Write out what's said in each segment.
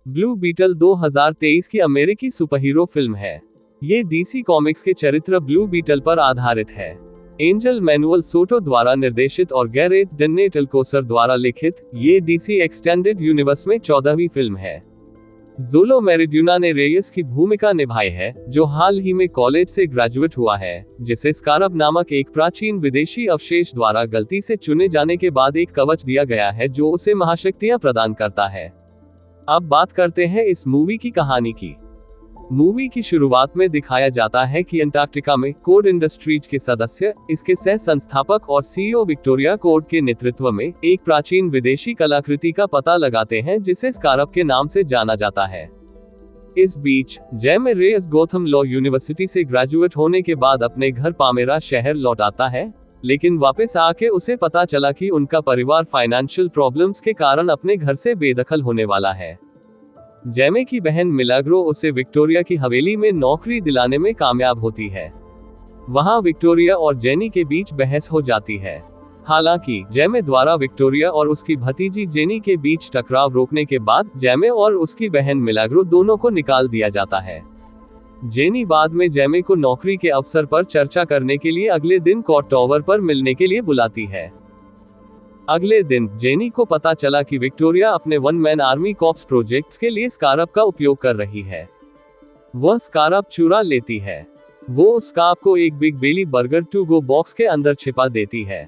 Blue beetle 2023 की अमेरिकी superhero film है। ये डीसी कॉमिक्स के चरित्र ब्लू बीटल पर आधारित है। एंजल मैनुअल सोटो द्वारा निर्देशित और गैरेथ डेन्नेटलकोसर द्वारा लिखित, ये डीसी एक्सटेंडेड यूनिवर्स में 14वीं फिल्म है। ज़ोलो मेरिड्यूना ने रेयस की भूमिका निभाई है, जो हाल ही में कॉलेज से ग्रेजुएट हुआ है, जिसे स्कारब नामक एक प्राचीन विदेशी अवशेष द्वारा गलती से चुने जाने के बाद एक कवच दिया गया है जो उसे महाशक्तियां प्रदान करता है। अब बात करते हैं इस मूवी की कहानी की। मूवी की शुरुआत में दिखाया जाता है कि अंटार्कटिका में कोड इंडस्ट्रीज के सदस्य, इसके सह संस्थापक और सीईओ विक्टोरिया कोड के नेतृत्व में एक प्राचीन विदेशी कलाकृति का पता लगाते हैं जिसे स्कारब के नाम से जाना जाता है। इस बीच जैमे रेयस गोथम लॉ यूनिवर्सिटी से ग्रेजुएट होने के बाद अपने घर पामेरा शहर लौट आता है, लेकिन वापस आके उसे पता चला कि उनका परिवार फाइनेंशियल प्रॉब्लम्स के कारण अपने घर से बेदखल होने वाला है। जैमे की बहन मिलाग्रो उसे विक्टोरिया की हवेली में नौकरी दिलाने में कामयाब होती है। वहां विक्टोरिया और जेनी के बीच बहस हो जाती है। हालांकि जैमे द्वारा विक्टोरिया और उसकी भतीजी जेनी के बीच टकराव रोकने के बाद जैमे और उसकी बहन मिलाग्रो दोनों को निकाल दिया जाता है। जेनी बाद में जैमे को नौकरी के अवसर पर चर्चा करने के लिए अगले दिन कोर्ट टावर पर मिलने के लिए बुलाती है। अगले दिन जेनी को पता चला कि विक्टोरिया अपने one man army cops projects के लिए स्कारब का उपयोग कर रही है। वह स्कारब चुरा लेती है। वो उस स्कारब को एक big belly burger to go box के अंदर छिपा देती है।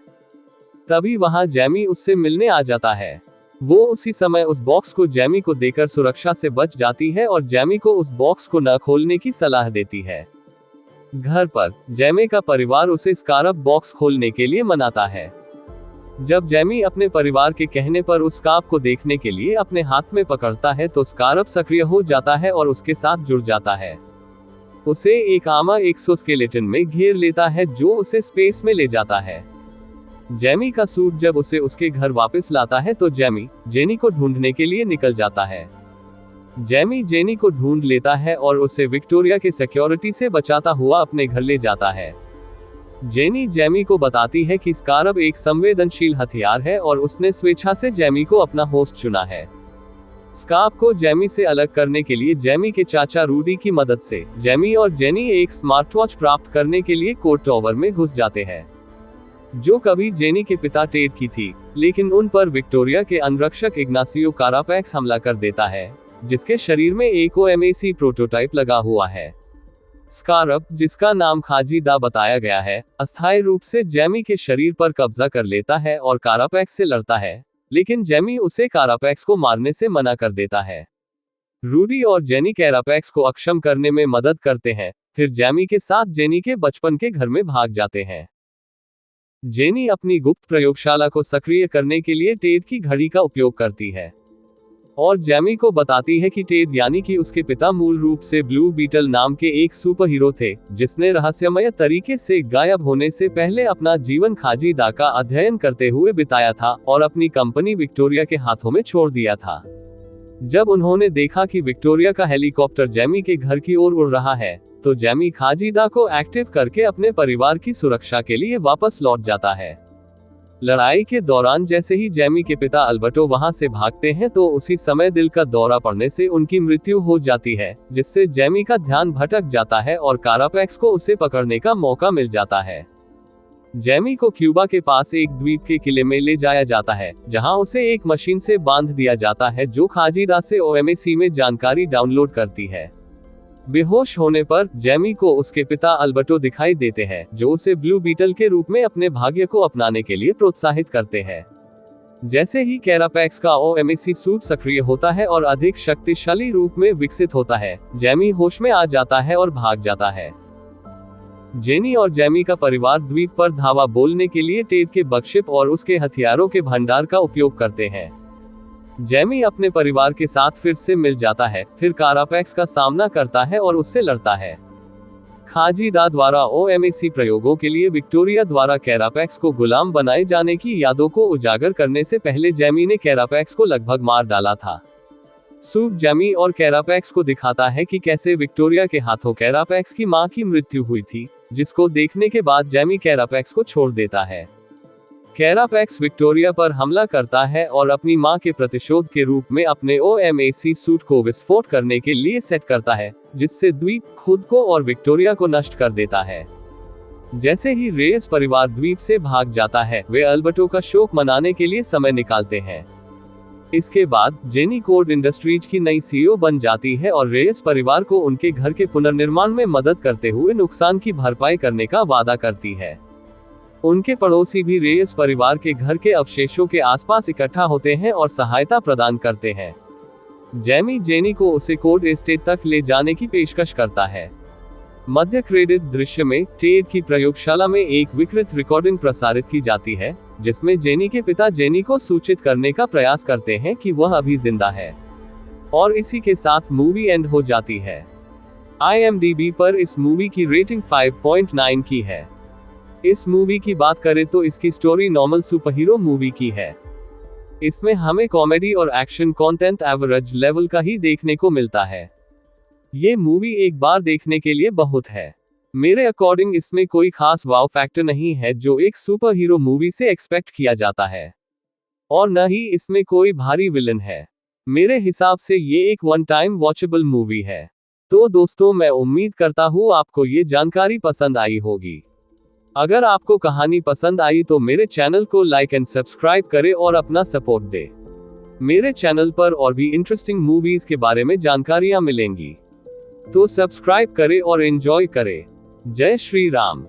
तभी वहां जैमी उससे मिलने आ जाता है। वो उसी समय उस बॉक्स को जैमी को देकर सुरक्षा से बच जाती है और जैमी को उस बॉक्स को न खोलने की सलाह देती है। घर पर जैमी का परिवार उसे स्कारब बॉक्स खोलने के लिए मनाता है। जब जैमी अपने परिवार के कहने पर उस स्कारब को देखने के लिए अपने हाथ में पकड़ता है तो स्कारब सक्रिय हो जाता है और उसके साथ जुड़ जाता है। उसे एक आर्मर एक्सोस्केलेटन में घेर लेता है जो उसे स्पेस में ले जाता है। जैमी का सूट जब उसे उसके घर वापस लाता है तो जैमी जेनी को ढूंढने के लिए निकल जाता है। जैमी जेनी को ढूंढ लेता है और उसे विक्टोरिया के सिक्योरिटी से बचाता हुआ अपने घर ले जाता है। जेनी जैमी को बताती है कि स्कारब एक संवेदनशील हथियार है और उसने स्वेच्छा से जैमी को अपना होस्ट चुना है। स्कारब को जैमी से अलग करने के लिए जैमी के चाचा रूडी की मदद से जैमी और जेनी एक स्मार्टवॉच प्राप्त करने के लिए कोर्ट टावर में घुस जाते हैं, जो कभी जेनी के पिता टेड की थी, लेकिन उन पर विक्टोरिया के अंगरक्षक इग्नासियो कारापैक्स हमला कर देता है, जिसके शरीर में एक ओएमएसी प्रोटोटाइप लगा हुआ है। स्कारब, जिसका नाम खाजीदा बताया गया है, अस्थायी रूप से जैमी के शरीर पर कब्जा कर लेता है और कारापैक्स से लड़ता है, लेकिन जैमी उसे कारापैक्स को मारने से मना कर देता है। रूडी और जेनी कारापैक्स को अक्षम करने में मदद करते हैं, फिर जैमी के साथ जेनी के बचपन के घर में भाग जाते हैं। जेनी अपनी गुप्त प्रयोगशाला को सक्रिय करने के लिए टेड की घड़ी का उपयोग करती है और जैमी को बताती है कि टेड यानी कि उसके पिता मूल रूप से ब्लू बीटल नाम के एक सुपरहीरो थे, जिसने रहस्यमय तरीके से गायब होने से पहले अपना जीवन खाजीदा का अध्ययन करते हुए बिताया था और अपनी कंपनी विक्टोरिया के हाथों में छोड़ दिया था। जब उन्होंने देखा कि विक्टोरिया का हेलीकॉप्टर जैमी के घर की ओर उड़ रहा है, तो जैमी खाजीदा को एक्टिव करके अपने परिवार की सुरक्षा के लिए वापस लौट जाता है। लड़ाई के दौरान जैसे ही जैमी के पिता अल्बर्टो वहां से भागते हैं तो उसी समय दिल का दौरा पड़ने से उनकी मृत्यु हो जाती है, जिससे जैमी का ध्यान भटक जाता है और कारापैक्स को उसे पकड़ने का मौका मिल जाता है। जैमी को क्यूबा के पास एक द्वीप के किले में ले जाया जाता है, जहां उसे एक मशीन से बांध दिया जाता है जो खाजीदा से ओएमएसी में जानकारी डाउनलोड करती है। बेहोश होने पर जैमी को उसके पिता अल्बर्टो दिखाई देते हैं, जो उसे ब्लू बीटल के रूप में अपने भाग्य को अपनाने के लिए प्रोत्साहित करते हैं। जैसे ही कारापैक्स का ओएमएसी सूट सक्रिय होता है और अधिक शक्तिशाली रूप में विकसित होता है, जैमी होश में आ जाता है और भाग जाता है। जेनी और जैमी का परिवार द्वीप पर धावा बोलने के लिए टेड के बगशिप और उसके हथियारों के भंडार का उपयोग करते हैं। जैमी अपने परिवार के साथ फिर से मिल जाता है, फिर कारापैक्स का सामना करता है और उससे लड़ता है। खाजीदा द्वारा ओएमएसी प्रयोगों के लिए विक्टोरिया द्वारा कारापैक्स को गुलाम बनाए जाने की यादों को उजागर करने से पहले जैमी ने कारापैक्स को लगभग मार डाला था। सूट जैमी और कारापैक्स को दिखाता है कि कैसे विक्टोरिया के हाथों कारापैक्स की मां की मृत्यु हुई थी, जिसको देखने के बाद जैमी कारापैक्स को छोड़ देता है। कैरापैक्स विक्टोरिया पर हमला करता है और अपनी मां के प्रतिशोध के रूप में अपने OMAC सूट को विस्फोट करने के लिए सेट करता है, जिससे द्वीप खुद को और विक्टोरिया को नष्ट कर देता है। जैसे ही रेयस परिवार द्वीप से भाग जाता है, वे अल्बर्टो का शोक मनाने के लिए समय निकालते हैं। इसके बाद जेनी कोड इंडस्ट्रीज की नई CEO बन जाती है और रेयस परिवार को उनके घर के पुनर्निर्माण में मदद करते हुए नुकसान की भरपाई करने का वादा करती है। उनके पड़ोसी भी रेयस परिवार के घर के अवशेषों के आसपास इकट्ठा होते हैं और सहायता प्रदान करते हैं। जैमी जेनी को उसे कोड एस्टेट तक ले जाने की पेशकश करता है। मध्य क्रेडिट दृश्य में टेड की प्रयोगशाला में एक विकृत रिकॉर्डिंग प्रसारित की जाती है, जिसमें जेनी के पिता जेनी को सूचित करने का प्रयास करते हैं कि वह अभी जिंदा है, और इसी के साथ मूवी एंड हो जाती है। IMDb पर इस मूवी की रेटिंग 5.9 की है। इस मूवी की बात करें तो इसकी स्टोरी नॉर्मल सुपरहीरो मूवी की है। इसमें हमें कॉमेडी और एक्शन कंटेंट एवरेज लेवल का ही देखने को मिलता है। ये मूवी एक बार देखने के लिए बहुत है। मेरे अकॉर्डिंग इसमें कोई खास वाव फैक्टर नहीं है जो एक सुपर हीरो मूवी से एक्सपेक्ट किया जाता है, और न ही इसमें कोई भारी विलन है। मेरे हिसाब से ये एक वन टाइम वॉचेबल मूवी है। तो दोस्तों, मैं उम्मीद करता हूँ आपको ये जानकारी पसंद आई होगी। अगर आपको कहानी पसंद आई तो मेरे चैनल को लाइक एंड सब्सक्राइब करें और अपना सपोर्ट दे। मेरे चैनल पर और भी इंटरेस्टिंग मूवीज के बारे में जानकारियां मिलेंगी, तो सब्सक्राइब करें और एंजॉय करें। जय श्री राम।